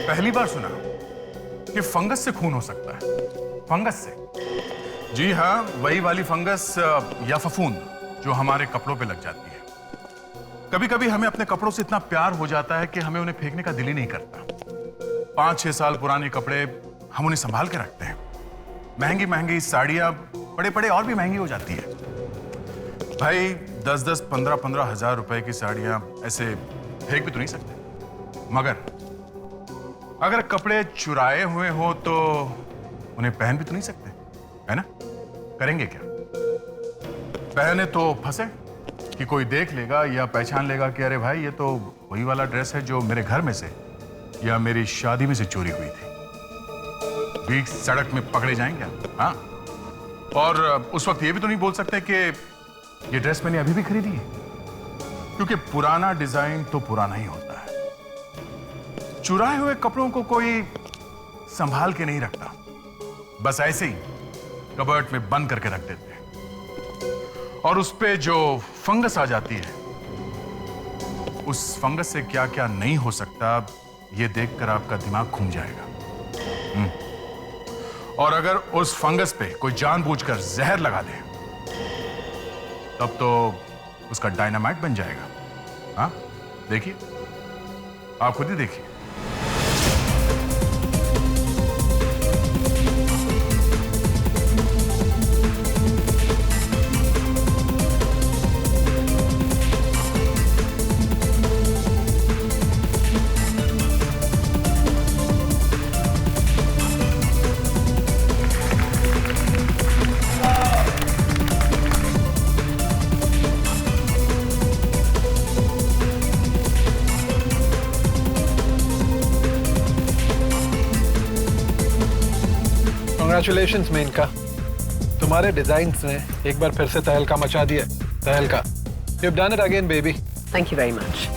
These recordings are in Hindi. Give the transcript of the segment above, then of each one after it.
पहली बार सुना कि फंगस से खून हो सकता है। फंगस से? जी हाँ, वही वाली फंगस या फफूंद जो हमारे कपड़ों पे लग जाती है। कभी कभी हमें अपने कपड़ों से इतना प्यार हो जाता है कि हमें उन्हें फेंकने का दिल ही नहीं करता। 5-6 साल पुराने कपड़े हम उन्हें संभाल के रखते हैं। महंगी महंगी साड़ियां बड़े बड़े और भी महंगी हो जाती है भाई। 10-10, 15-15 हजार रुपए की साड़ियां ऐसे फेंक भी तो नहीं सकते। मगर अगर कपड़े चुराए हुए हो तो उन्हें पहन भी तो नहीं सकते, है ना? करेंगे क्या? पहने तो फंसे कि कोई देख लेगा या पहचान लेगा कि अरे भाई ये तो वही वाला ड्रेस है जो मेरे घर में से या मेरी शादी में से चोरी हुई थी। बीच सड़क में पकड़े जाएंगे। हाँ, और उस वक्त ये भी तो नहीं बोल सकते कि ये ड्रेस मैंने अभी भी खरीदी है, क्योंकि पुराना डिजाइन तो पुराना ही होता है। चुराए हुए कपड़ों को कोई संभाल के नहीं रखता, बस ऐसे ही कबर्ड में बंद करके रख देते हैं। और उस पे जो फंगस आ जाती है, उस फंगस से क्या क्या नहीं हो सकता, ये देखकर आपका दिमाग घूम जाएगा। और अगर उस फंगस पे कोई जानबूझकर जहर लगा दे, तब तो उसका डायनामाइट बन जाएगा। हाँ, देखिए, आप खुद ही देखिए। Congratulations मेनका, तुम्हारे डिजाइन्स ने एक बार फिर से तहलका मचा दिया। तहलका, you've done it again, baby. Thank you very much.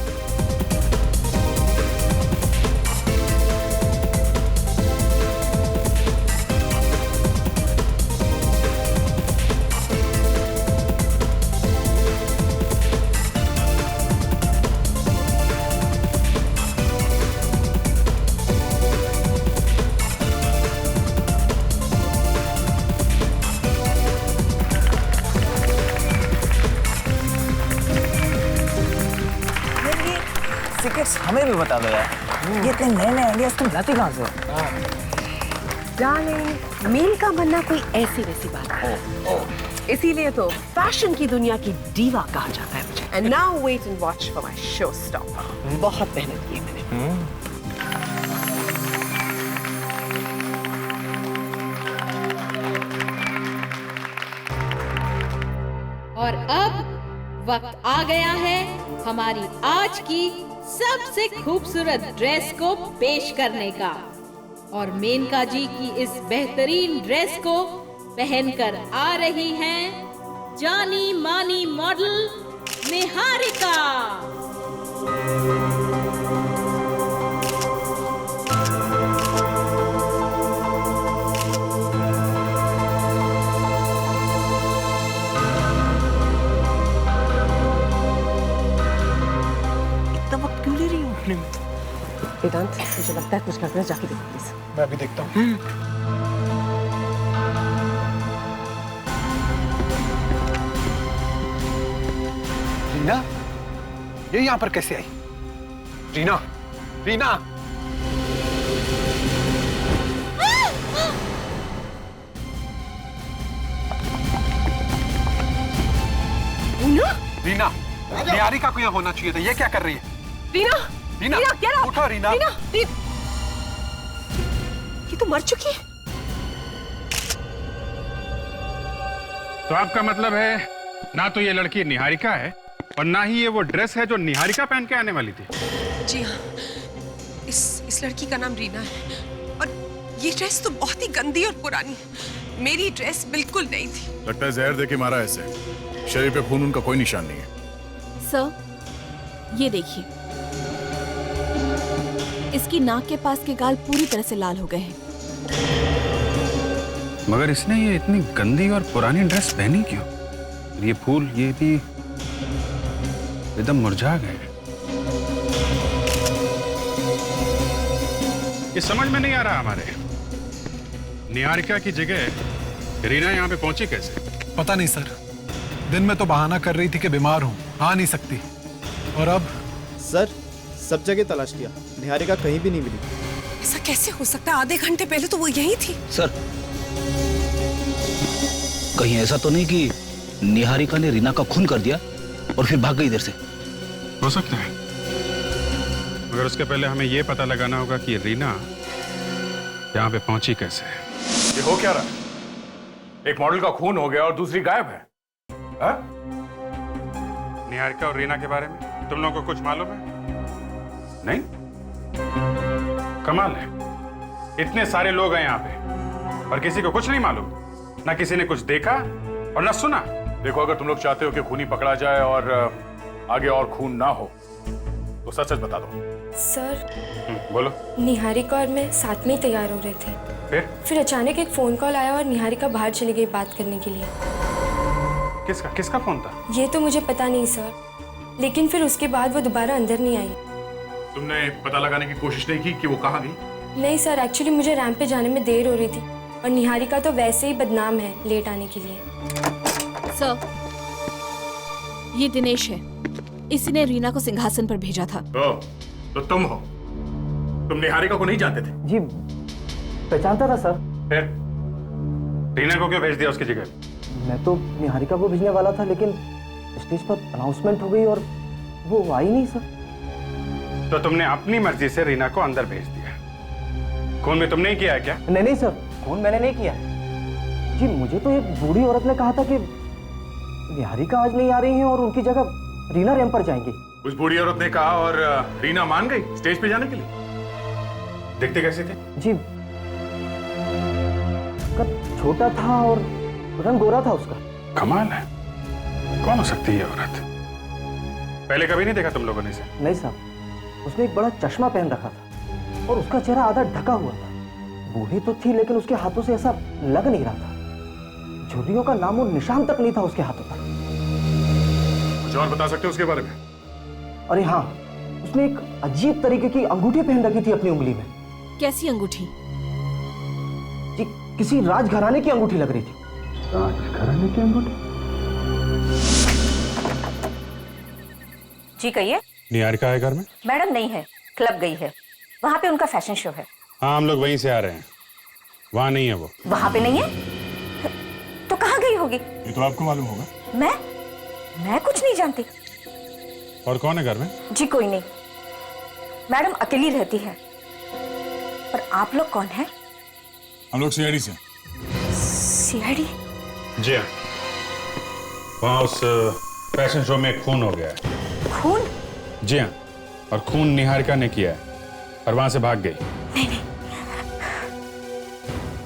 Secrets हमें भी बता दो यार। ये इतने नए नए आइडियाज तुम लाती कहाँ से हो? डार्लिंग, मील का बनना कोई ऐसी वैसी बात है। इसीलिए तो फैशन की दुनिया की डीवा कहा जाता है मुझे। And now wait and watch for my showstopper. बहुत मेहनत की है मैंने। और अब वक्त आ गया है हमारी आज की सबसे खूबसूरत ड्रेस को पेश करने का। और मेनका जी की इस बेहतरीन ड्रेस को पहनकर आ रही हैं जानी मानी मॉडल निहारिका। वेदांत, मुझे लगता है कुछ गड़बड़, जाके देखो प्लीज। मैं अभी देखता हूँ। रीना, ये यहाँ पर कैसे आई? रीना, रीना! रीना, निहारिका को यहाँ होना चाहिए था। ये क्या कर रही है? Reena, Reena, get up! उठो रीना। रीना, ये तो मर चुकी है। तो आपका मतलब है ना तो ये लड़की निहारिका है और ना ही ये वो ड्रेस है जो निहारिका पहन के आने वाली थी? जी हाँ, इस लड़की का नाम रीना है और ये ड्रेस तो बहुत ही गंदी और पुरानी है। मेरी ड्रेस बिल्कुल नहीं थी। लगता है जहर देके मारा ऐसे। शरीर पे खून उनका कोई निशान नहीं है। सर, ये देखिए, इसकी नाक के पास के गाल पूरी तरह से लाल हो गए हैं। मगर इसने ये इतनी गंदी और पुरानी ड्रेस पहनी क्यों? ये फूल ये भी एकदम मुरझा गए। ये समझ में नहीं आ रहा हमारे। निहारिका की जगह रीना यहाँ पे पहुंची कैसे? पता नहीं सर, दिन में तो बहाना कर रही थी कि बीमार हूँ, आ नहीं सकती, और अब? सर सब जगह तलाश किया, निहारिका कहीं भी नहीं मिली। ऐसा कैसे हो सकता है? आधे घंटे पहले तो वो यहीं थी। सर कहीं ऐसा तो नहीं कि निहारिका ने रीना का खून कर दिया और फिर भाग गई इधर से? हो सकता है, मगर उसके पहले हमें ये पता लगाना होगा कि रीना यहाँ पे पहुंची कैसे। ये हो क्या रहा है? एक मॉडल का खून हो गया और दूसरी गायब है। हा? निहारिका और रीना के बारे में तुम लोगों को कुछ मालूम है? नहीं? कमाल है, इतने सारे लोग हैं यहाँ पे और किसी को कुछ नहीं मालूम, ना किसी ने कुछ देखा और ना सुना। देखो, अगर तुम लोग चाहते हो कि खूनी पकड़ा जाए और आगे और खून ना हो तो सच सच बता दो। सर बोलो। निहारिका और मैं साथ में ही तैयार हो रहे थे, फिर अचानक एक फोन कॉल आया और निहारिका बाहर चली गई बात करने के लिए। किसका फोन था? ये तो मुझे पता नहीं सर, लेकिन फिर उसके बाद वो दोबारा अंदर नहीं आई। तुमने पता लगाने की कोशिश नहीं की कि वो कहाँ गई? नहीं सर, एक्चुअली मुझे रैंप पे जाने में देर हो रही थी और निहारिका तो वैसे ही बदनाम है लेट आने के लिए। सर, ये दिनेश है, इसी ने रीना को सिंहासन पर भेजा था। तो तुम हो? तुम निहारिका को नहीं जानते थे? जी पहचानता था सर। फिर रीना को क्यों भेज दिया उसकी जगह? मैं तो निहारिका को भेजने वाला था, लेकिन स्टेज पर अनाउंसमेंट हो गई और वो आई नहीं सर। तो तुमने अपनी मर्जी से रीना को अंदर भेज दिया। खून भी तुमने ही किया है क्या? नहीं सर, खून मैंने नहीं किया जी। मुझे तो एक बूढ़ी औरत ने कहा था कि निहारिका आज नहीं आ रही है और उनकी जगह रीना रैंप पर जाएंगी। उस बूढ़ी औरत ने कहा और रीना मान गई स्टेज पे जाने के लिए। दिखते कैसे थे? जी कद छोटा था और रंग गोरा था उसका। कमाल है, कौन हो सकती है ये औरत? पहले कभी नहीं देखा तुम लोगों ने इसे? नहीं साहब, उसने एक बड़ा चश्मा पहन रखा था और उसका चेहरा आधा ढका हुआ था। बूढ़ी तो थी लेकिन उसके हाथों से ऐसा लग नहीं रहा था। झुर्रियों का नामो निशान तक नहीं था उसके हाथों पर। कुछ और बता सकते हो उसके बारे में? अरे हाँ, उसने एक अजीब तरीके की अंगूठी पहन रखी थी अपनी उंगली में। कैसी अंगूठी? जी किसी राजघराने की अंगूठी लग रही थी। राजघराने की अंगूठी? जी कहिए। निहारिका है घर में? मैडम नहीं है, क्लब गई है, वहाँ पे उनका फैशन शो है। हाँ, हम लोग वहीं से आ रहे हैं, वहाँ नहीं है वो। वहाँ पे नहीं है तो कहाँ गई होगी? ये तो आपको मालूम होगा। मैं कुछ नहीं जानती। और कौन है घर में? जी कोई नहीं, मैडम अकेली रहती है। पर आप लोग कौन है? हम लोग सीआईडी से। सीआईडी? जी हाँ, वहाँ उस फैशन शो में खून हो गया है। खून? जी हाँ, और खून निहारिका ने किया है और वहां से भाग गई। नहीं,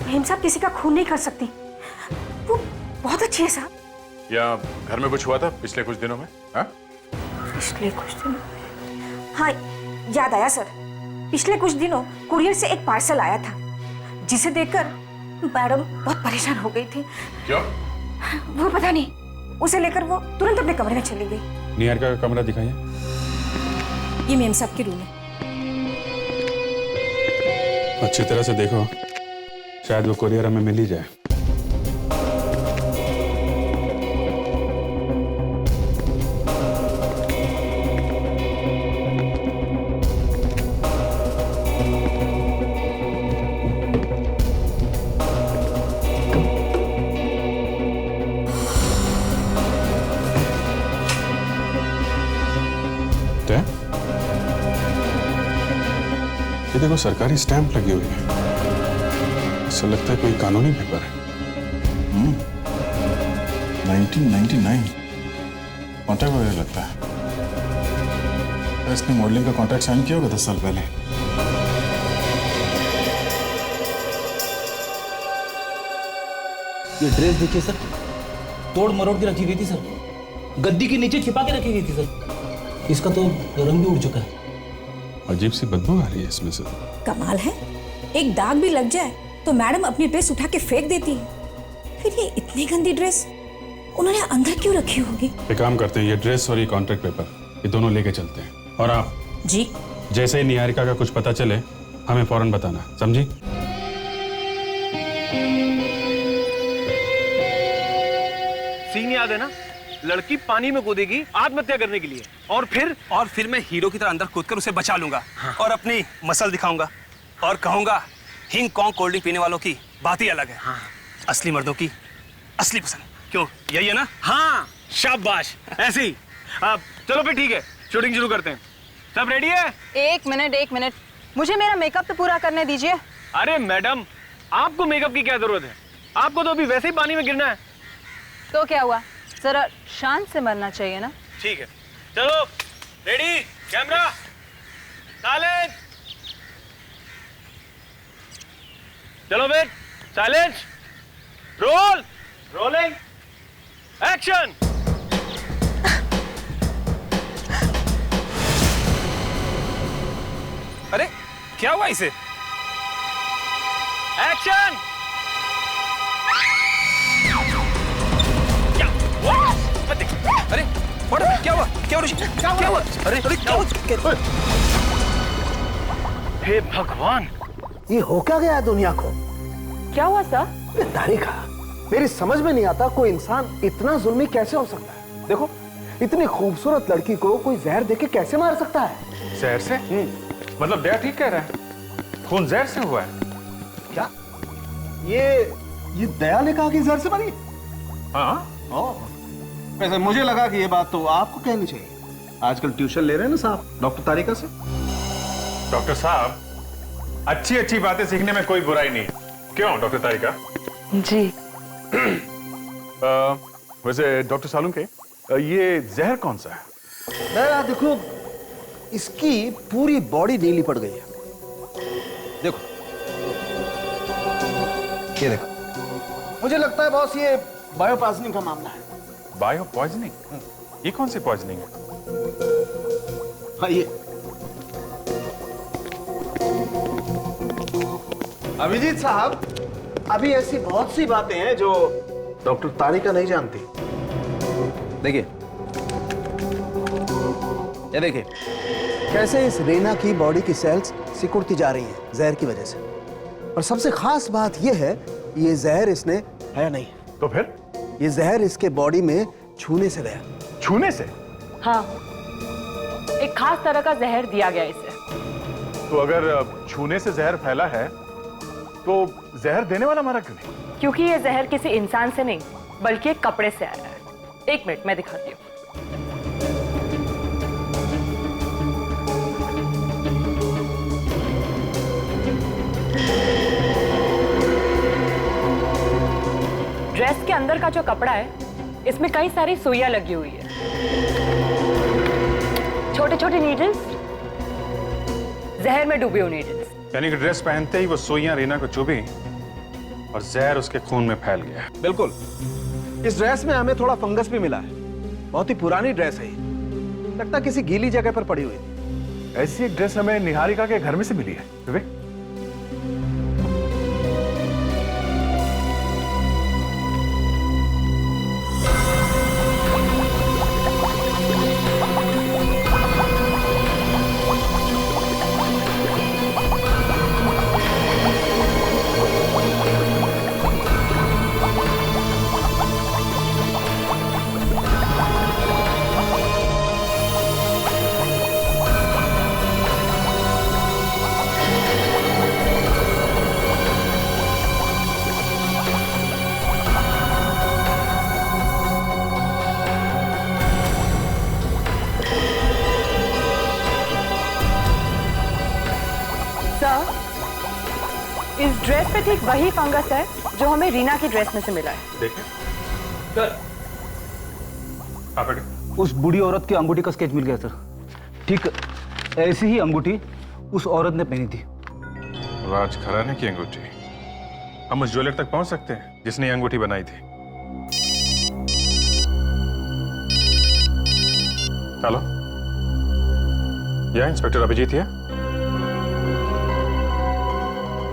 मेम साहब किसी का खून नहीं कर सकती, वो बहुत अच्छी है साहब। या घर में कुछ हुआ था पिछले कुछ दिनों में? हा? पिछले कुछ दिनों? हाँ याद आया सर, पिछले कुछ दिनों कुरियर से एक पार्सल आया था जिसे देखकर मैडम बहुत परेशान हो गई थी। क्यों? वो पता नहीं, उसे लेकर वो तुरंत अपने कमरे में चली गई। निहारिका का कमरा दिखाइए। ये मेम साहब की रूम है। अच्छी तरह से देखो, शायद वो कुरियर हमें मिल ही जाए। ये देखो, सरकारी स्टैंप लगी हुई है, ऐसा लगता है कोई कानूनी पेपर है। 1999 कॉन्ट्रैक्ट वगैरह लगता है। इसने मॉडलिंग का कॉन्ट्रैक्ट साइन किया होगा 10 साल पहले। ये ड्रेस देखिए सर, तोड़ मरोड़ के रखी गई थी सर, गद्दी के नीचे छिपा के रखी गई थी सर। इसका तो रंग भी उड़ चुका है। अजीब सी बदबू आ रही है इसमें से। कमाल है, एक दाग भी लग जाए तो मैडम अपनी ड्रेस उठा के फेंक देती है। फिर ये इतनी गंदी ड्रेस उन्होंने अंदर क्यों रखी होगी? एक काम करते हैं, ये ड्रेस और ये कॉन्ट्रैक्ट पेपर, ये दोनों लेके चलते हैं। और आप जी जैसे ही निहारिका का कुछ पता चले हमें फौरन बताना, समझी? सीन याद है ना? लड़की पानी में कूदेगी आत्महत्या करने के लिए, और फिर मैं हीरो की तरह अंदर कूदकर उसे बचा लूंगा। हाँ। और अपनी मसल दिखाऊंगा और कहूंगा हिंग कॉन्ग कोल्ड ड्रिंक पीने वालों की बात ही अलग है। हाँ। असली मर्दों की असली पसंद, क्यों? यही है ना? हाँ, शाबाश, ऐसे ही। अब चलो फिर ठीक है, शूटिंग शुरू करते हैं। सब रेडी है? एक मिनट, मुझे मेरा मेकअप तो पूरा करने दीजिए। अरे मैडम, आपको मेकअप की क्या जरूरत है? आपको तो अभी वैसे ही पानी में गिरना है। तो क्या हुआ, जरा शांत से मरना चाहिए ना। ठीक है, चलो रेडी, कैमरा, साइलेंस। चलो फिर, साइलेंस, रोल, रोलिंग, एक्शन। अरे क्या हुआ इसे? एक्शन। अरे क्या हुआ? क्या हुआ? अरे क्या हुआ? हे भगवान, ये हो क्या गया है दुनिया को? क्या हुआ सर? तारिका, मेरी समझ में नहीं आता कोई इंसान इतना जुल्मी कैसे हो सकता है। देखो, इतनी खूबसूरत लड़की को कोई जहर देके कैसे मार सकता है? जहर से? मतलब दया ठीक कह रहा है, खून जहर से हुआ है। क्या ये दया ने कहा कि जहर से बनी? हाँ। वैसे मुझे लगा कि ये बात तो आपको कहनी चाहिए। आजकल ट्यूशन ले रहे हैं ना साहब डॉक्टर तारिका से। डॉक्टर साहब, अच्छी बातें सीखने में कोई बुराई नहीं, क्यों डॉक्टर तारिका? जी। वैसे डॉक्टर सालुंके, ये जहर कौन सा है? देखो, इसकी पूरी बॉडी नीली पड़ गई है। देखो, ये देखो, मुझे लगता है बॉस ये बायो पॉइजनिंग का मामला है। Bio poisoning? ये कौन सी पॉइजनिंग है? हाँ, ये अभिजीत साहब, अभी ऐसी बहुत सी बातें हैं जो डॉक्टर तारिका नहीं जानती। देखिए, ये देखिए कैसे इस रीना की बॉडी की सेल्स सिकुड़ती जा रही हैं जहर की वजह से। और सबसे खास बात यह है, ये जहर इसने है नहीं। तो फिर? ये जहर इसके बॉडी में छूने से गया। छूने से? हाँ, एक खास तरह का जहर दिया गया इसे। तो अगर छूने से जहर फैला है तो जहर देने वाला मारा क्यों नहीं? क्योंकि ये जहर किसी इंसान से नहीं बल्कि एक कपड़े से आया है। एक मिनट, मैं दिखाती हूँ। ड्रेस के अंदर का जो कपड़ा है, इसमें कई सारी सुइयां लगी हुई है, छोटे छोटे नीडल्स, जहर में डूबी हुई नीडल्स। यानी कि ड्रेस पहनते ही वो सुइयां रीना को चुभी और जहर उसके खून में फैल गया। बिल्कुल। इस ड्रेस में हमें थोड़ा फंगस भी मिला है। बहुत ही पुरानी ड्रेस है, लगता किसी गीली जगह पर पड़ी हुई थी। ऐसी एक ड्रेस हमें निहारिका के घर में से मिली है। विवेक, इस ड्रेस पे ठीक वही फंगस है जो हमें रीना की ड्रेस में से मिला है। देखिए सर, उस बूढ़ी औरत की अंगूठी का स्केच मिल गया सर। ठीक ऐसी ही अंगूठी उस औरत ने पहनी थी। राज खराने की अंगूठी? हम उस ज्वेलर तक पहुंच सकते हैं जिसने ये अंगूठी बनाई थी। हेलो, यह इंस्पेक्टर अभिजीत है?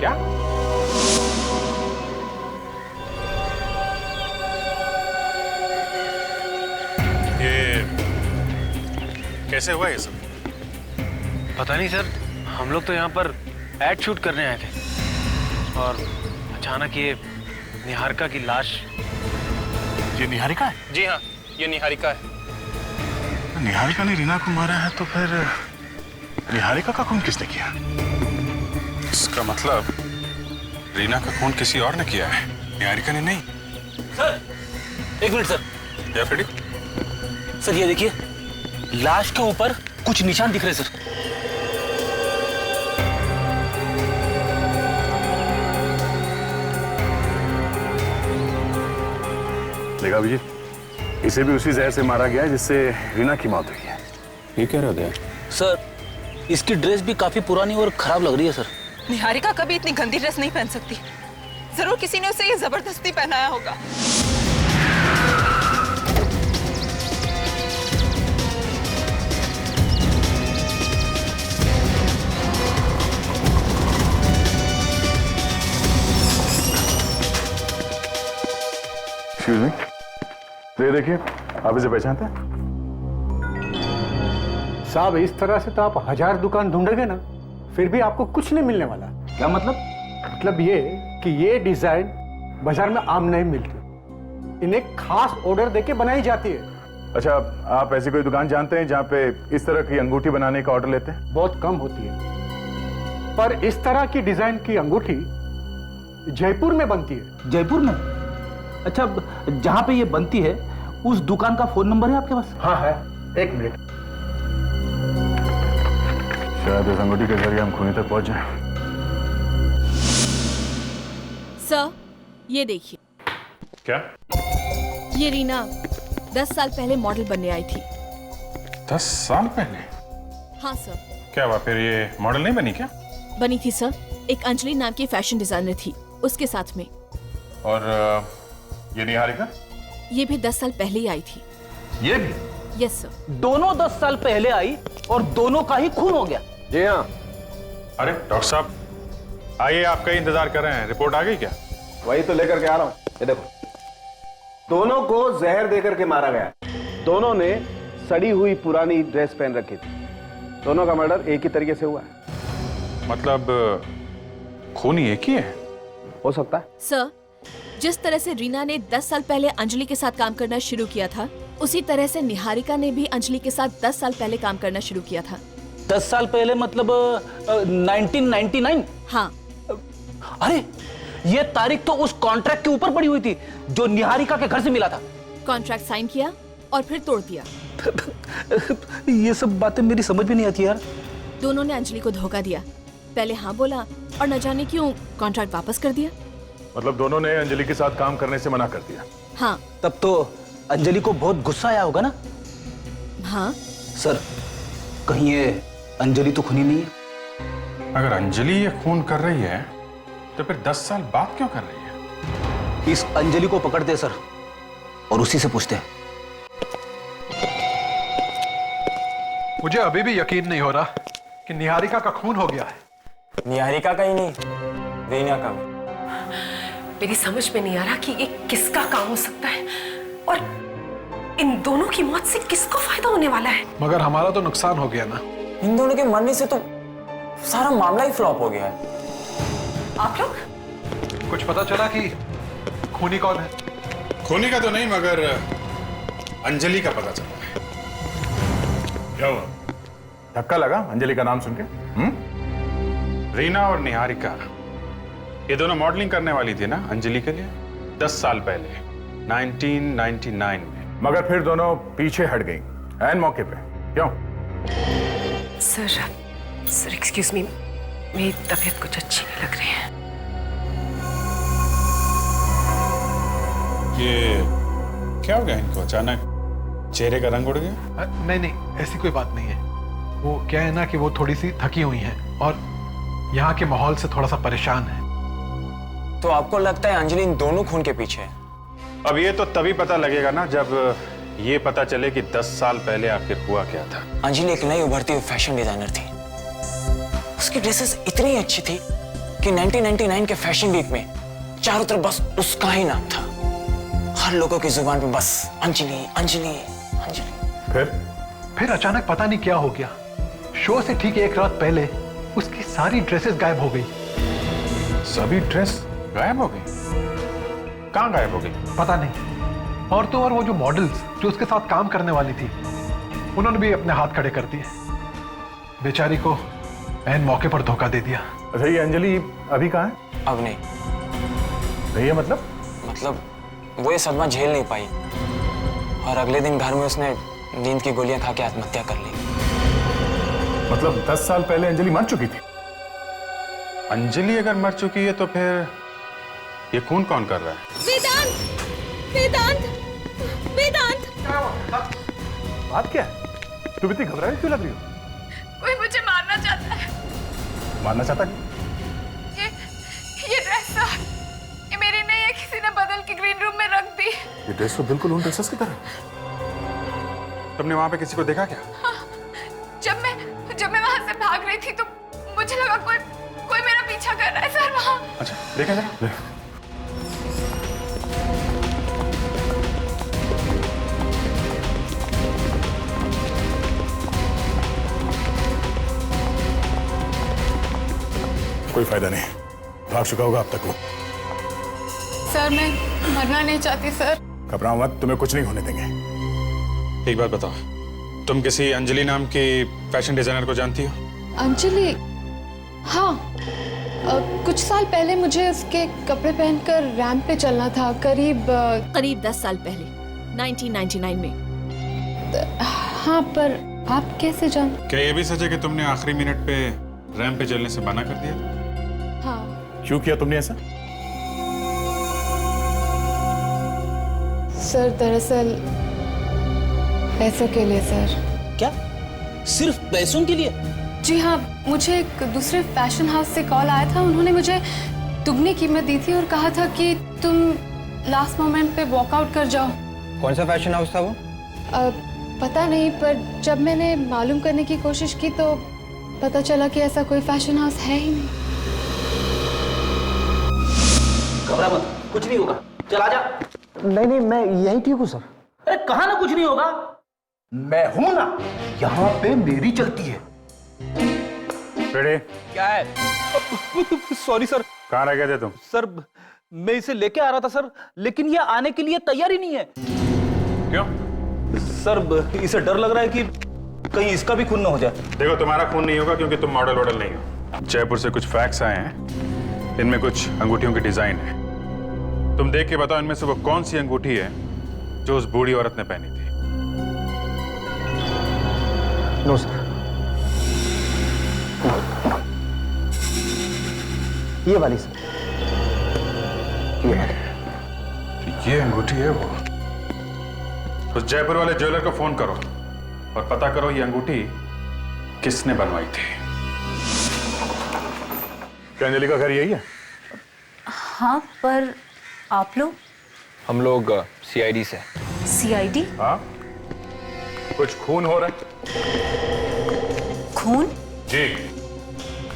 क्या? ये कैसे हुआ ये सब? पता नहीं सर, हम लोग तो यहाँ पर एड शूट करने आए थे और अचानक ये निहारिका की लाश। ये निहारिका है? जी हाँ, ये निहारिका है। निहारिका ने रीना को मारा है तो फिर निहारिका का खून किसने किया? इसका मतलब रीना का खून किसी और ने किया है, निहारिका ने नहीं। सर एक मिनट सर। या फिर सर ये देखिए, लाश के ऊपर कुछ निशान दिख रहे सर। देखा अभिजीत, इसे भी उसी जहर से मारा गया है जिससे रीना की मौत हुई है। ये कह रहे थे सर, इसकी ड्रेस भी काफी पुरानी और खराब लग रही है सर। निहारिका कभी इतनी गंदी ड्रेस नहीं पहन सकती। जरूर किसी ने उसे ये जबरदस्ती पहनाया होगा। एक्सक्यूज मी, ये देखिए, आप इसे पहचानते हैं? साहब इस तरह से तो आप 1000 दुकान ढूंढोगे ना, फिर भी आपको कुछ नहीं मिलने वाला। क्या मतलब? मतलब ये कि ये डिजाइन बाजार में आम नहीं मिलती, इन्हें खास ऑर्डर देके बनाई जाती है। अच्छा, आप ऐसी कोई दुकान जानते हैं जहाँ पे इस तरह की अंगूठी बनाने का ऑर्डर लेते हैं? बहुत कम होती है, पर इस तरह की डिजाइन की अंगूठी जयपुर में बनती है। जयपुर में? अच्छा, जहाँ पे ये बनती है उस दुकान का फोन नंबर है आपके पास? हाँ है, एक मिनट। शायद इस अंगूठी के जरिए हम खूनी तक पहुंच जाएं। सर ये देखिए। क्या? ये रीना 10 साल पहले मॉडल बनने आई थी। 10 साल पहले? हाँ सर। क्या हुआ फिर, ये मॉडल नहीं बनी क्या? बनी थी सर, एक अंजलि नाम की फैशन डिजाइनर थी उसके साथ में। और ये निहारिका? ये भी 10 साल पहले ही आई थी। ये भी? Yes sir. दोनों 10 साल पहले आई और दोनों का ही खून हो गया। जी हाँ। अरे डॉक्टर साहब आइए, आपका ही इंतजार कर रहे हैं। रिपोर्ट आ गई क्या? वही तो लेकर के आ रहा हूं। ये देखो, दोनों को जहर देकर के मारा गया। दोनों ने सड़ी हुई पुरानी ड्रेस पहन रखी थी। दोनों का मर्डर एक ही तरीके से हुआ है। मतलब खूनी एक ही है? हो सकता है सर। जिस तरह से रीना ने 10 साल पहले अंजलि के साथ काम करना शुरू किया था, उसी तरह से निहारिका ने भी अंजलि के साथ 10 साल पहले काम करना शुरू किया था। 10 साल पहले मतलब 1999? हाँ। अरे ये तारीख तो उस कॉन्ट्रैक्ट के ऊपर पड़ी हुई थी जो निहारिका के घर से मिला था। कॉन्ट्रैक्ट साइन किया और फिर तोड़ दिया। ये सब बातें मेरी समझ में नहीं आती यार। दोनों ने अंजलि को धोखा दिया, पहले हाँ बोला और न जाने क्यों कॉन्ट्रैक्ट वापस कर दिया। मतलब दोनों ने अंजलि के साथ काम करने से मना कर दिया? हाँ। तब तो अंजलि को बहुत गुस्सा आया होगा ना? हाँ। सर कहीं ये अंजलि तो खूनी नहीं है? अगर अंजलि ये खून कर रही है तो फिर 10 साल बाद क्यों कर रही है? इस अंजलि को पकड़ते सर और उसी से पूछते हैं। मुझे अभी भी यकीन नहीं हो रहा कि निहारिका का खून हो गया है। निहारिका का ही नहीं, रीना का भी। मेरी समझ में नहीं आ रहा कि ये किसका काम हो सकता है और इन दोनों की मौत से किसको फायदा होने वाला है। मगर हमारा तो नुकसान हो गया ना। इन दोनों के मरने से तो सारा मामला ही फ्लॉप हो गया है। आप लोग कुछ पता चला कि खूनी कौन है? खूनी का तो नहीं, मगर अंजलि का पता चला है। क्या हुआ? धक्का लगा अंजलि का नाम सुन के? रीना और निहारिका ये दोनों मॉडलिंग करने वाली थी ना अंजलि के लिए 10 साल पहले 1999 में। मगर फिर दोनों पीछे हट गई ऐन मौके पे, क्यों? सर एक्सक्यूज मी, मेरी तबीयत कुछ अच्छी नहीं लग रही है। ये क्या हो गया इनको? अचानक चेहरे का रंग उड़ गया? नहीं, ऐसी कोई बात नहीं है। वो क्या है ना कि वो थोड़ी सी थकी हुई हैं और यहाँ के माहौल से थोड़ा सा परेशान है। तो आपको लगता है अंजलि इन दोनों खून के पीछे है? अब ये तो तभी पता लगेगा ना जब ये पता चले कि 10 साल पहले आखिर हुआ क्या था। अंजलि एक नई उभरती हुई फैशन डिजाइनर थी। उसकी ड्रेसेस इतनी अच्छी थी कि 1999 के फैशन वीक में चारों तरफ बस उसका ही नाम था। हर लोगों की जुबान पे बस अंजलि अंजलि अंजलि। फिर अचानक पता नहीं क्या हो गया। शो से ठीक 1 रात पहले उसकी सारी ड्रेसेस गायब हो गई। सभी ड्रेस गायब हो गई? कहाँ गायब हो गई? पता नहीं। और तो और वो जो मॉडल्स जो उसके साथ काम करने वाली थी, उन्होंने भी अपने हाथ खड़े कर दिए। बेचारी को ऐन मौके पर धोखा दे दिया। अच्छा, ये अंजलि अभी कहाँ है? अब नहीं। भैया मतलब वो ये सदमा झेल नहीं पाई और अगले दिन घर में उसने नींद की गोलियां खा के आत्महत्या कर ली। मतलब 10 साल पहले अंजलि मर चुकी थी? अंजलि अगर मर चुकी है तो फिर ये खून कौन कर रहा है? वेदांत, वेदांत, वेदांत। बात क्या है? तुम इतनी घबराई क्यों लग रही हो? कोई मुझे मारना चाहता है। मारना चाहता है? ये ड्रेस तो ये मेरी नहीं है, किसी ने बदल के ग्रीन रूम में रख दी। ये ड्रेस तो बिल्कुल उन ड्रेसेस की तरह। तुमने वहां पे किसी को देखा क्या? हाँ, जब मैं वहां से भाग रही थी तो मुझे लगा कोई मेरा पीछा कर रहा है सर वहां। अच्छा, देखा जरा। कोई फायदा नहीं, भाग चुका होगा अब तक वो। सर मैं मरना नहीं चाहती सर। घबराओ मत, तुम्हें कुछ नहीं होने देंगे। एक बात बताओ, तुम किसी अंजलि नाम की फैशन डिजाइनर को जानती हो? अंजलि? हाँ, कुछ साल पहले मुझे उसके कपड़े पहनकर रैंप पे चलना था। करीब 10 साल पहले, 1999 में। हाँ, पर आप कैसे जान? क्या ये भी सच है कि तुमने आखिरी मिनट पे रैंप पे चलने से मना कर दिया? हाँ। क्यों किया तुमने ऐसा? सर दरअसल पैसों के लिए सर। क्या? सिर्फ पैसों के लिए? जी हाँ, मुझे एक दूसरे फैशन हाउस से कॉल आया था। उन्होंने मुझे दुगनी कीमत दी थी और कहा था कि तुम लास्ट मोमेंट पे वॉकआउट कर जाओ। कौन सा फैशन हाउस था वो? पता नहीं, पर जब मैंने मालूम करने की कोशिश की तो पता चला कि ऐसा कोई फैशन हाउस है ही नहीं। घबरा मत, कुछ नहीं होगा, चल आजा। नहीं, मैं यही ठीक हूँ सर। अरे कहा ना कुछ नहीं होगा। मैं हूं ना, यहाँ पे मेरी चलती है। बेड़े, क्या है? Sorry sir. कहाँ रह गए थे तुम? सर मैं इसे लेके आ रहा था सर, लेकिन ये आने के लिए तैयार ही नहीं है। क्यों? सर इसे डर लग रहा है कि कहीं इसका भी खून ना हो जाए। देखो, तुम्हारा खून नहीं होगा क्योंकि तुम मॉडल वॉडल नहीं हो। जयपुर से कुछ फैक्स आए हैं, इनमें कुछ अंगूठियों की डिजाइन है। तुम देख के बताओ इनमें से वो कौन सी अंगूठी है जो उस बूढ़ी औरत ने पहनी थी। नो सर, ये वाली सर। ये अंगूठी है वो। उस जयपुर वाले ज्वेलर को फोन करो और पता करो ये अंगूठी किसने बनवाई थी। क्या अंजलि का घर यही है? हाँ, पर आप लोग? हम लोग CID से। CID? हाँ, कुछ खून हो रहा है। खून? जी,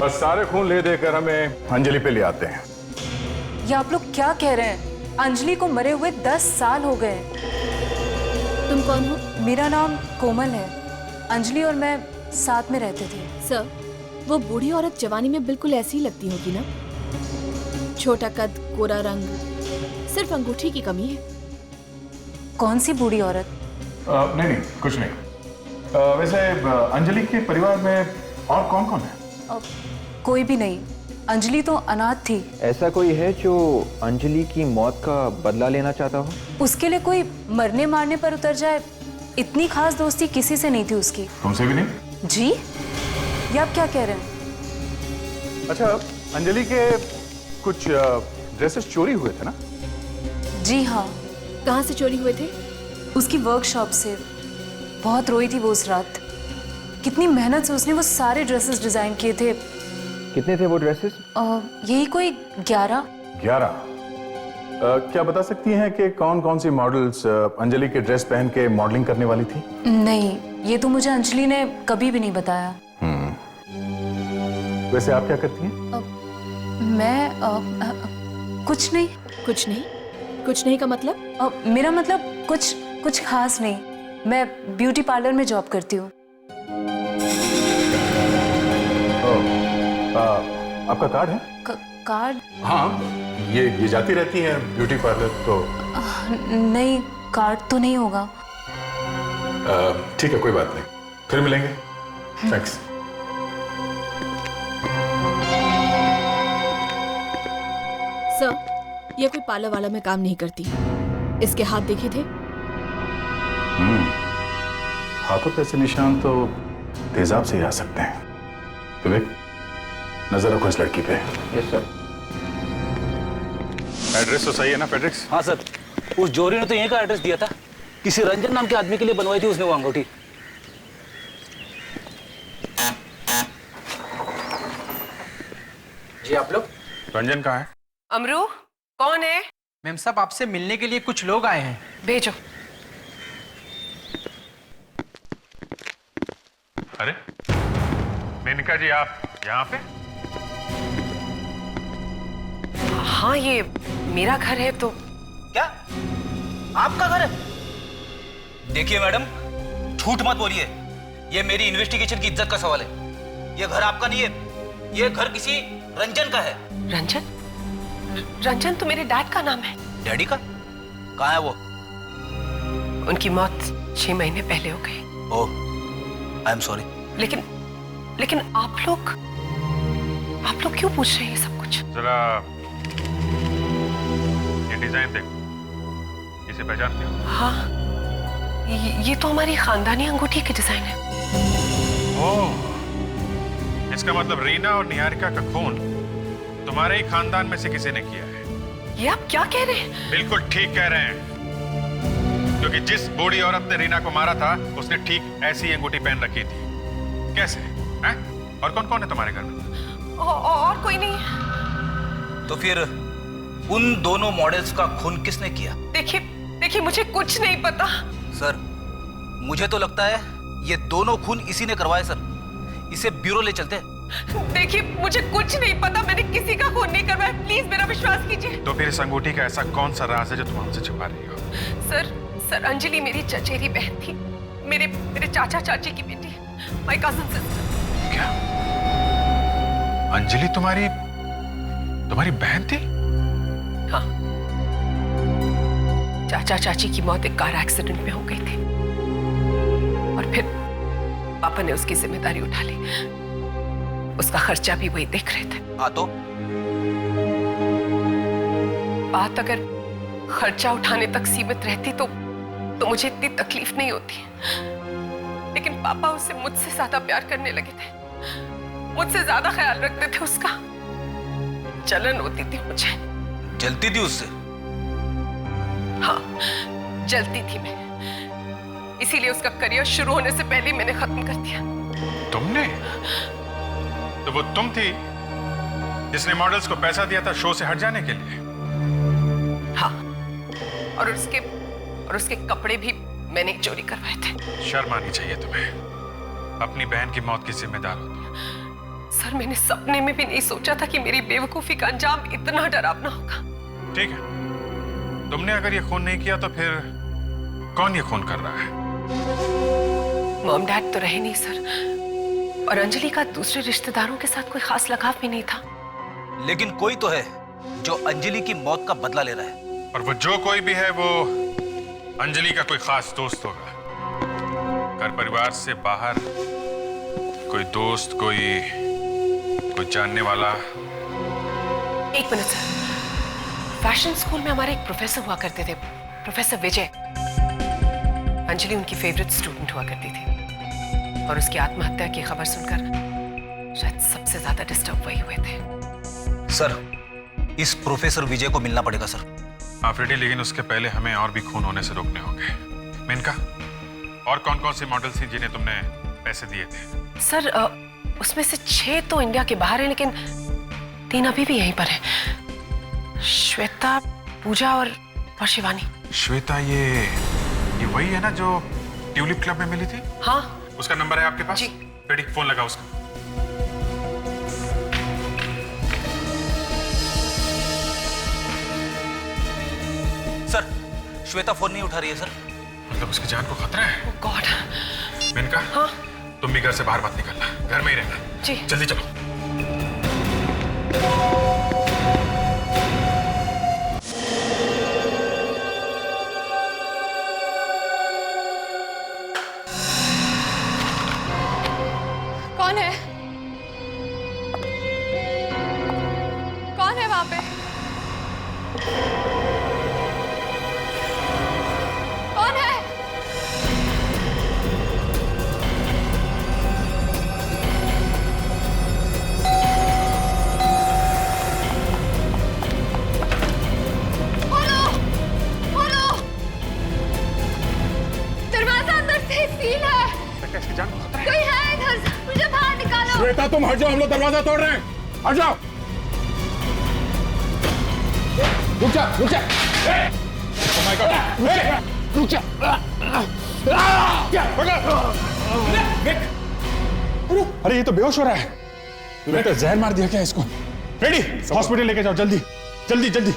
बस सारे खून ले देकर हमें अंजलि पे ले आते हैं। ये आप लोग क्या कह रहे हैं? अंजलि को मरे हुए 10 साल हो गए। तुम कौन हो? मेरा नाम कोमल है। अंजलि और मैं साथ में रहते थे। सर, वो बूढ़ी औरत जवानी में बिल्कुल ऐसी ही लगती होगी ना? छोटा कद, गोरा रंग, सिर्फ अंगूठी की कमी है। कौन सी बूढ़ी औरत? नहीं, कुछ नहीं। वैसे अंजलि के परिवार में और कौन कौन है? कोई भी नहीं। अंजलि तो अनाथ थी। ऐसा कोई है जो अंजलि की मौत का बदला लेना चाहता हो? उसके लिए कोई मरने मारने पर उतर जाए, इतनी खास दोस्ती किसी से नहीं थी उसकी। तुमसे भी नहीं? जी? ये आप क्या कह रहे हैं? अच्छा, अंजलि के कुछ ड्रेसेस चोरी हुए थे ना? जी हाँ। कहाँ से चोरी हुए थे? उसकी वर्कशॉप से। बहुत रोई थी वो उस रात। कितनी मेहनत से उसने वो सारे ड्रेसेस डिजाइन किए थे। कितने थे वो ड्रेसेस? यही कोई 11। 11? क्या बता सकती हैं कि कौन कौन सी मॉडल्स अंजलि के ड्रेस पहन के मॉडलिंग करने वाली थी? नहीं, ये तो मुझे अंजलि ने कभी भी नहीं बताया। वैसे आप क्या करती हैं? मैं कुछ नहीं। कुछ नहीं? कुछ नहीं का मतलब? मेरा मतलब कुछ खास नहीं। मैं ब्यूटी पार्लर में जॉब करती हूँ। आपका कार्ड है? कार्ड? हाँ, ये जाती रहती है ब्यूटी पार्लर तो। नहीं, कार्ड तो नहीं होगा। ठीक है, कोई बात नहीं, फिर मिलेंगे। थैंक्स। सर, ये कोई पार्लर वाला में काम नहीं करती। इसके हाथ देखे थे? हाथों पे ऐसे निशान तो तेजाब से ही आ सकते हैं। विवेक, नजर रखो इस लड़की पे। Yes sir. एड्रेस तो सही है ना फेड्रिक्स? हाँ सर, उस जोरी ने तो यहीं का एड्रेस दिया था। किसी रंजन नाम के आदमी के लिए बनवाई थी उसने वो अंगूठी। जी आप लोग? रंजन कहाँ है? अमरू, कौन है? मैम साहब, आपसे मिलने के लिए कुछ लोग आए हैं। भेजो। अरे मेनका जी, आप यहाँ पे? हाँ, ये मेरा घर है। तो क्या आपका घर है? देखिए मैडम, झूठ मत बोलिए। ये मेरी इन्वेस्टिगेशन की इज्जत का सवाल है। ये घर आपका नहीं है, ये घर किसी रंजन का है। रंजन? रंजन तो मेरे डैड का नाम है। डैडी का? कहाँ है वो? उनकी मौत 6 महीने पहले हो गई। ओह, आई एम सॉरी। लेकिन आप लोग क्यों पूछ रहे हैं ये सब कुछ? जरा ये डिजाइन देखो, इसे पहचानते हो? हाँ, ये तो हमारी खानदानी अंगूठी की डिजाइन है। ओह, इसका मतलब रीना और निहारिका का खून तुम्हारे ही खानदान में से किसी ने किया है। ये आप क्या कह रहे हैं? बिल्कुल ठीक कह रहे हैं, क्योंकि जिस बूढ़ी औरत ने रीना को मारा था उसने ठीक ऐसी अंगूठी पहन रखी थी। कैसे हैं? और कौन कौन है तुम्हारे घर में? और कोई नहीं। तो फिर उन दोनों मॉडल्स का खून किसने किया? देखिए मुझे कुछ नहीं पता। सर, मुझे तो लगता है ये दोनों खून इसी ने करवाए सर। इसे ब्यूरो ले चलते हैं। देखिए मुझे कुछ नहीं पता, मैंने किसी का खून नहीं करवाया। प्लीज मेरा विश्वास कीजिए। तो फिर इस अंगूठी का ऐसा कौन सा राज है जो तुम हमसे छुपा रही हो? सर अंजलि मेरी चचेरी बहन थी, मेरे चाचा चाची की बेटी, माय कजिन सिस्टर। क्या अंजलि तुम्हारी बहन थी? हाँ, चाचा चाची की मौत एक कार एक्सीडेंट में हो गई थी और फिर पापा ने उसकी जिम्मेदारी उठा ली। उसका खर्चा भी वही देख रहे थे। हाँ तो बात अगर खर्चा उठाने तक सीमित रहती तो मुझे इतनी तकलीफ नहीं होती, लेकिन पापा उससे मुझसे ज्यादा प्यार करने लगे थे, मुझसे ज्यादा ख्याल रखते थे उसका। जलन होती थी मुझे। जलती थी उससे? हाँ, जलती थी मैं, इसीलिए उसका करियर शुरू होने से पहले मैंने खत्म कर दिया। तुमने? तो वो तुम थी जिसने मॉडल्स को पैसा दिया था शो से हट जाने के लिए? हाँ, और उसके कपड़े भी मैंने चोरी करवाए थे। शर्म आनी चाहिए तुम्हें, अपनी बहन की मौत की जिम्मेदार हो तुम। सर, मैंने सपने में भी नहीं सोचा था कि मेरी बेवकूफी का अंजाम इतना डरावना होगा। ठीक है, तुमने अगर ये खून नहीं किया तो फिर कौन ये खून कर रहा है? मॉम डैड तो रहे नहीं सर, और अंजलि का दूसरे रिश्तेदारों के साथ कोई खास लगाव भी नहीं था। लेकिन कोई तो है जो अंजलि की मौत का बदला ले रहा है। और वो जो कोई भी है वो अंजलि का कोई खास दोस्त होगा। घर परिवार से बाहर कोई दोस्त, कोई जानने वाला। एक मिनट सर, फैशन स्कूल में हमारे एक प्रोफेसर हुआ करते थे, प्रोफेसर विजय। अंजलि उनकी फेवरेट स्टूडेंट हुआ करती थी, और उसकी आत्महत्या की खबर सुनकर शायद सबसे ज्यादा डिस्टर्ब वही हुए थे। सर, इस प्रोफेसर विजय को मिलना पड़ेगा सर। हाँ फ्रेडी, लेकिन उसके पहले हमें और भी खून होने से रोकने होंगे। मेनका, और कौन कौन सी मॉडल्स थी जिन्हें तुमने पैसे दिए थे? सर, उसमें से 6 तो इंडिया के बाहर हैं, लेकिन 3 अभी भी यहीं पर हैं। श्वेता, पूजा और शिवानी। श्वेता ये वही है ना जो ट्यूलिप क्लब में मिली थी? हाँ। उसका नंबर है आपके पास? जी। फ्रेडी, फोन लगा उसका। सर, श्वेता फोन नहीं उठा रही है सर। मतलब उसकी जान को खतरा है? Oh God। मेनका, हाँ? तुम भी घर से बाहर मत निकलना, घर में ही रहना। जी। जल्दी चलो। कौन है? कौन है वहां पे? कौन है? खोलो! खोलो! दरवाजा अंदर से सील है। कोई है इधर? मुझे बाहर निकालो। श्वेता तुम हट जाओ, हम लोग दरवाजा तोड़ रहे हैं। हट जाओ। रुक जा, रुक जा। Oh my God! रुक जा। अरे ये तो बेहोश हो रहा है। तूने तो जहर मार दिया क्या इसको? रेडी, हॉस्पिटल लेके जाओ जल्दी जल्दी जल्दी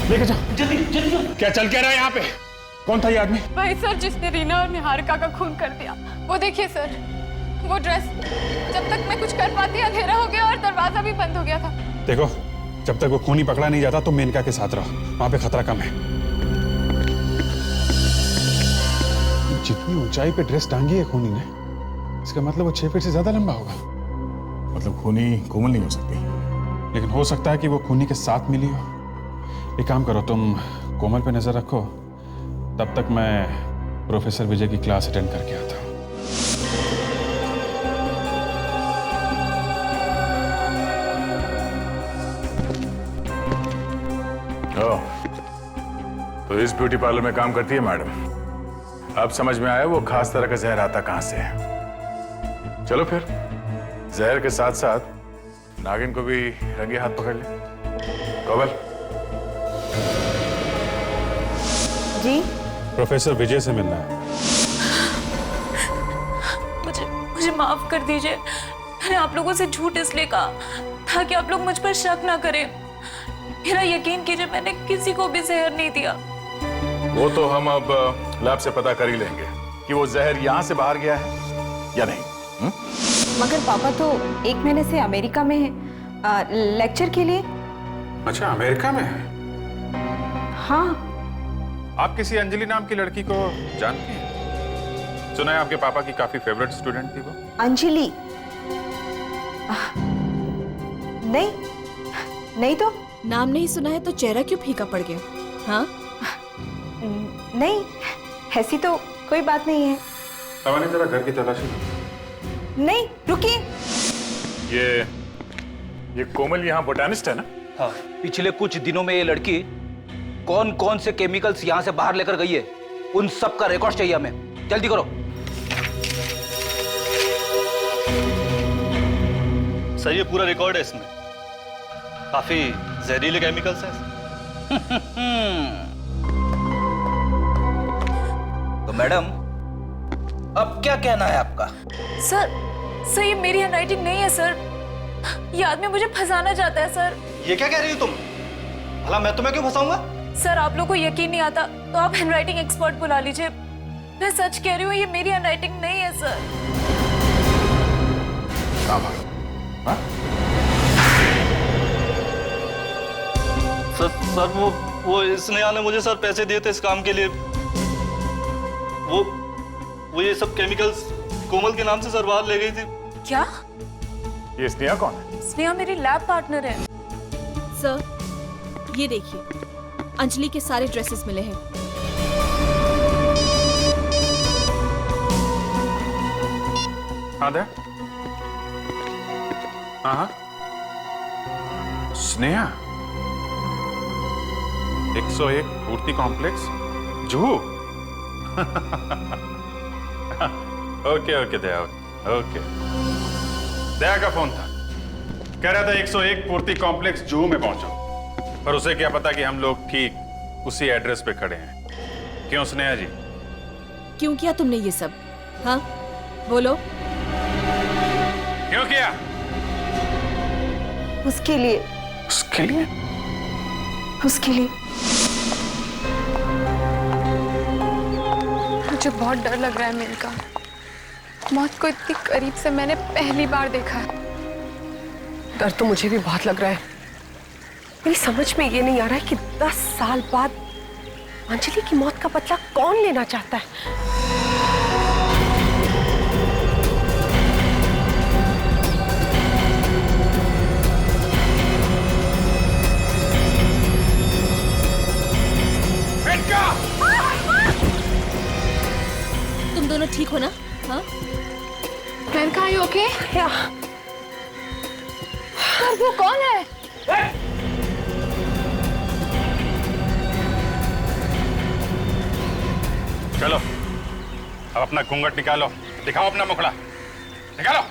लेके जाओ जल्दी जल्दी। क्या चल क्या रहा है यहाँ पे? कौन था ये आदमी? भाई सर, जिसने रीना और निहारिका का खून कर दिया। वो देखिए सर, वो ड्रेस। जब तक मैं कुछ कर पाती अंधेरा हो गया और दरवाजा भी बंद हो गया था। देखो, जब तक वो खूनी पकड़ा नहीं जाता तो मेनका के साथ रहो, वहां पे खतरा कम है। जितनी ऊंचाई पे ड्रेस टांगी है खूनी ने, इसका मतलब वो 6 फीट से ज्यादा लंबा होगा। मतलब खूनी कोमल नहीं हो सकती, लेकिन हो सकता है कि वो खूनी के साथ मिली हो। एक काम करो, तुम कोमल पे नजर रखो, तब तक मैं प्रोफेसर विजय की क्लास अटेंड करके आता हूँ। तो इस ब्यूटी पार्लर में काम करती है मैडम। अब समझ में आया वो खास तरह का जहर आता कहां से है। चलो फिर जहर के साथ साथ नागिन को भी रंगे हाथ पकड़ ले। कोमल जी, प्रोफेसर विजय से मिलना है। मुझे माफ कर दीजिए। मैंने आप लोगों से झूठ इसलिए कहा ताकि आप लोग मुझ पर शक ना करें। मेरा यकीन कीजिए, मैंने किसी को भी जहर नहीं दिया। वो तो हम अब लैब से पता कर ही लेंगे कि वो जहर यहां से बाहर गया है या नहीं। मगर पापा तो 1 महीने से अमेरिका में है लेक्चर के लिए। अच्छा, अमेरिका में? हाँ। आप किसी अंजलि नाम की लड़की को जानती हैं? सुना है आपके पापा की काफी फेवरेट स्टूडेंट थी वो। अंजलि? नहीं नहीं। तो नाम नहीं सुना है तो चेहरा क्यों फीका पड़ गया? हाँ? नहीं, ऐसी तो कोई बात नहीं है। तवाने जरा घर की तलाशी। नहीं, रुकिए। ये कोमल यहाँ बोटानिस्ट है ना? हाँ, पिछले कुछ दिनों में ये लड़की कौन कौन से केमिकल्स यहाँ से बाहर लेकर गई है, उन सब का रिकॉर्ड चाहिए हमें। जल्दी करो। सर, ये पूरा रिकॉर्ड है इसमें। काफी जहरीले केमिकल्स हैं। तो मैडम, अब क्या कहना है आपका? सर ये मेरी हैंडराइटिंग नहीं है सर। ये आदमी मुझे फंसाना चाहता है सर। ये क्या कह रही हो तुम? भला मैं तुम्हें क्यों फंसाऊंगा? सर, आप लोगों को यकीन नहीं आता तो आप हैंडराइटिंग एक्सपर्ट बुला लीजिए। मैं सच कह रही हूँ, ये मेरी हैंडराइटिंग नहीं है सर। सर वो स्नेहा ने मुझे सर पैसे दिए थे इस काम के लिए। वो ये सब केमिकल्स कोमल के नाम से सर बाहर ले गई थी। क्या? ये स्नेहा कौन है? स्नेहा मेरी लैब पार्टनर है। सर, ये देखिए, अंजलि के सारे ड्रेसेस मिले हैं। हाँ दे। हाँ, स्नेहा 101 पूर्ति कॉम्प्लेक्स जुहू। ओके दया, ओके। दया का फोन था, कह रहा था 101 पूर्ति कॉम्प्लेक्स जुहू में पहुंचो, पर उसे क्या पता कि हम लोग ठीक उसी एड्रेस पे खड़े हैं। क्यों स्नेहा जी? क्यों किया तुमने ये सब? हाँ, बोलो। क्यों किया? उसके लिए। उसके लिए? उसके लिए। मुझे बहुत डर लग रहा है मेनका। मौत को इतनी करीब से मैंने पहली बार देखा है। डर तो मुझे भी बहुत लग रहा है। मेरी समझ में ये नहीं आ रहा है कि 10 साल बाद अंजलि की मौत का बदला कौन लेना चाहता है। तुम दोनों ठीक हो ना? हाँ? Priyanka, are you okay? पर वो कौन है? चलो अब अपना घूंघट निकालो, दिखाओ अपना मुखड़ा, निकालो।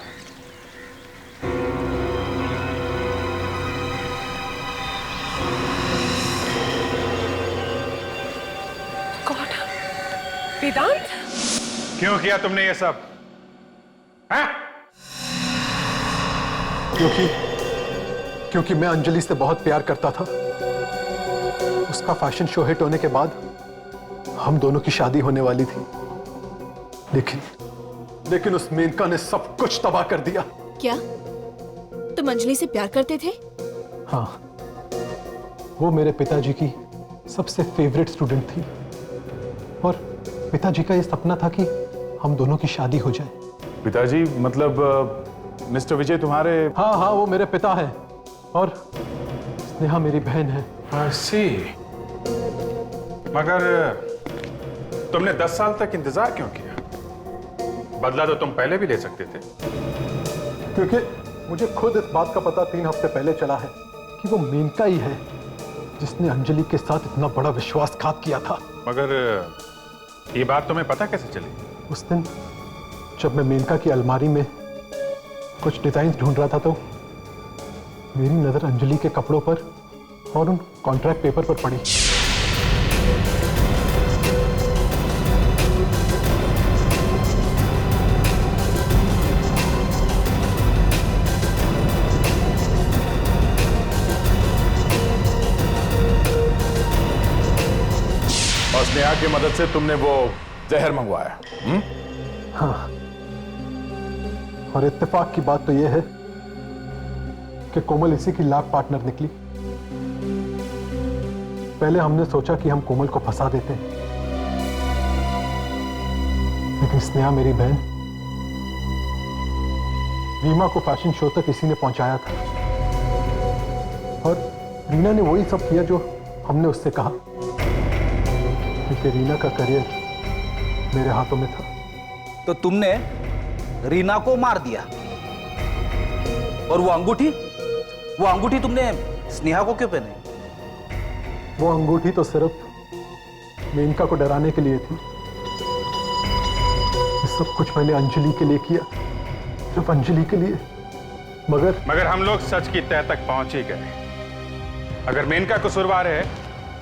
गॉड, वेदांत, क्यों किया तुमने ये सब? हैं? क्योंकि मैं अंजलि से बहुत प्यार करता था। उसका फैशन शो हिट होने के बाद हम दोनों की शादी होने वाली थी, लेकिन उस मेनका ने सब कुछ तबाह कर दिया। क्या तुम अंजलि से प्यार करते थे? हाँ, वो मेरे पिताजी की सबसे फेवरेट स्टूडेंट थी और पिताजी का ये सपना था कि हम दोनों की शादी हो जाए। पिताजी मतलब मिस्टर विजय तुम्हारे? हाँ हाँ, वो मेरे पिता हैं और स्नेहा मेरी बहन है। मगर तुमने 10 साल तक इंतजार क्यों किया? बदला तो तुम पहले भी ले सकते थे। क्योंकि मुझे खुद इस बात का पता 3 हफ्ते पहले चला है कि वो मेनका ही है जिसने अंजलि के साथ इतना बड़ा विश्वासघात किया था। मगर ये बात तुम्हें पता कैसे चली? उस दिन जब मैं मेनका की अलमारी में कुछ डिजाइन ढूंढ रहा था तो मेरी नजर अंजलि के कपड़ों पर और उन कॉन्ट्रैक्ट पेपर पर पड़ी। और स्नेहा की मदद से तुमने वो जहर मंगवाया? हाँ, और इत्तेफाक की बात तो यह है कि कोमल इसी की लैब पार्टनर निकली। पहले हमने सोचा कि हम कोमल को फंसा देते हैं, लेकिन स्नेहा मेरी बहन रीमा को फैशन शो तक इसी ने पहुंचाया था और रीना ने वही सब किया जो हमने उससे कहा, क्योंकि रीना का करियर मेरे हाथों में था। तो तुमने रीना को मार दिया और वो अंगूठी तुमने स्नेहा को क्यों पहनाई? वो अंगूठी तो सिर्फ मेनका को डराने के लिए थी। ये सब कुछ मैंने अंजलि के लिए किया, सिर्फ अंजलि के लिए। मगर हम लोग सच की तह तक पहुंच ही गए। अगर मेनका कसूरवार है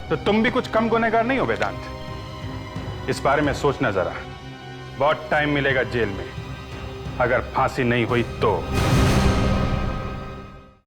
तो तुम भी कुछ कम गुनहगार नहीं हो वेदांत। इस बारे में सोचना जरा। बहुत टाइम मिलेगा जेल में, अगर फांसी नहीं हुई तो।